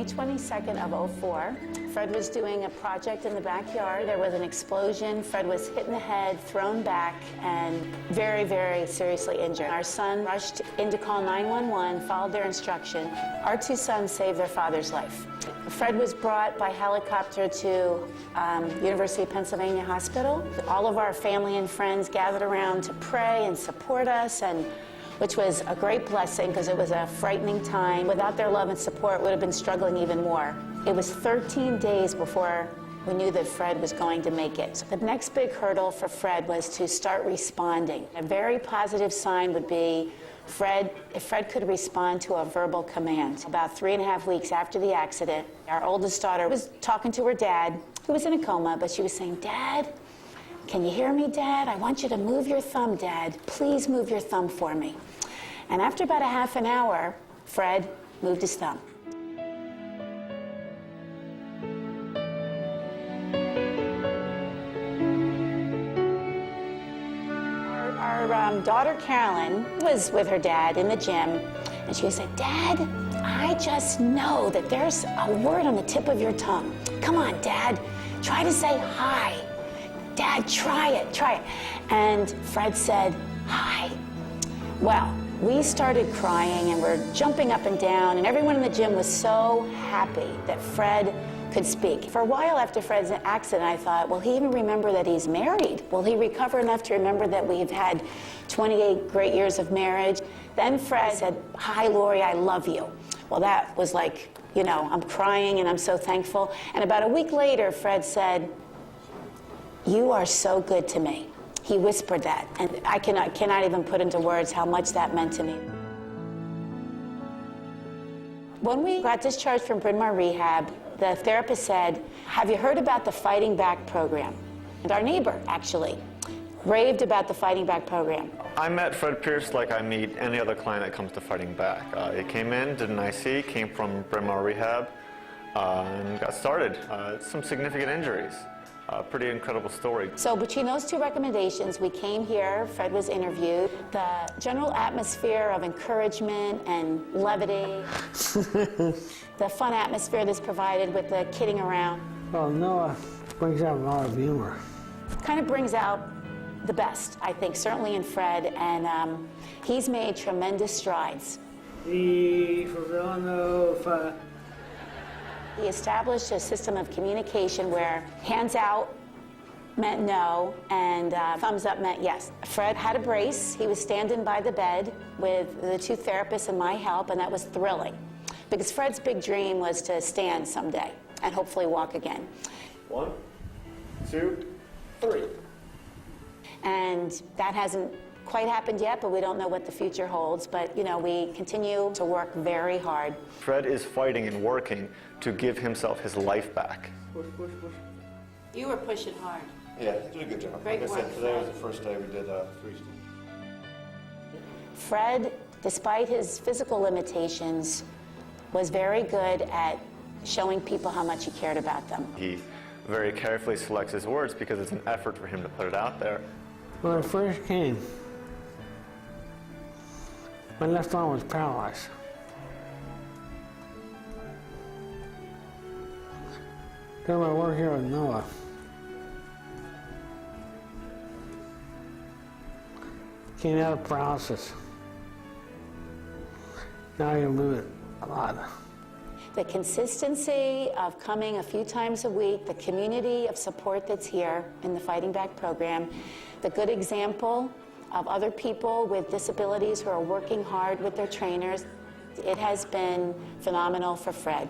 May 22nd of '04. Fred was doing a project in the backyard. There was an explosion. Fred was hit in the head, thrown back, and very, very seriously injured. Our son rushed in to call 911, followed their instruction. Our two sons saved their father's life. Fred was brought by helicopter to University of Pennsylvania Hospital. All of our family and friends gathered around to pray and support us, and which was a great blessing because it was a frightening time. Without their love and support, we would have been struggling even more. It was 13 days before we knew that Fred was going to make it. So the next big hurdle for Fred was to start responding. A very positive sign would be if Fred could respond to a verbal command. About 3.5 weeks after the accident, our oldest daughter was talking to her dad, who was in a coma, but she was saying, "Dad, can you hear me, Dad? I want you to move your thumb, Dad. Please move your thumb for me." And after about a half an hour, Fred moved his thumb. Our daughter Carolyn was with her dad in the gym, and she said, "Dad, I just know that there's a word on the tip of your tongue. Come on, Dad, try to say hi. Dad, try it. And Fred said, "Hi." Well, we started crying and we're jumping up and down, and everyone in the gym was so happy that Fred could speak. For a while after Fred's accident, I thought, will he even remember that he's married? Will he recover enough to remember that we've had 28 great years of marriage? Then Fred said, "Hi, Lori, I love you." Well, that was like, you know, I'm crying and I'm so thankful. And about a week later, Fred said, "You are so good to me." He whispered that, and I cannot even put into words how much that meant to me. When we got discharged from Bryn Mawr Rehab, the therapist said, "Have you heard about the Fighting Back program?" And our neighbor, actually, raved about the Fighting Back program. I met Fred Pierce like I meet any other client that comes to Fighting Back. He came in, did an IC, came from Bryn Mawr Rehab, and got started. Some significant injuries. Pretty incredible story. So between those two recommendations, we came here, Fred was interviewed. The general atmosphere of encouragement and levity, the fun atmosphere that's provided with the kidding around. Well, Noah brings out a lot of humor. Kind of brings out the best, I think, certainly in Fred, and he's made tremendous strides. He established a system of communication where hands out meant no and thumbs up meant yes. Fred had a brace. He was standing by the bed with the two therapists and my help, and that was thrilling because Fred's big dream was to stand someday and hopefully walk again. 1, 2, 3. And that hasn't quite happened yet, but we don't know what the future holds. But, you know, we continue to work very hard. Fred is fighting and working to give himself his life back. Push. You were pushing hard. Yeah, you did a good job. Great like I work, said, today was Fred. the first day we did 3 steps. Fred, despite his physical limitations, was very good at showing people how much he cared about them. He very carefully selects his words because it's an effort for him to put it out there. When I first came, my left arm was paralyzed. Then I work here with Noah. Came out of paralysis. Now I can move it a lot. The consistency of coming a few times a week, the community of support that's here in the Fighting Back program, the good example of other people with disabilities who are working hard with their trainers, it has been phenomenal for Fred.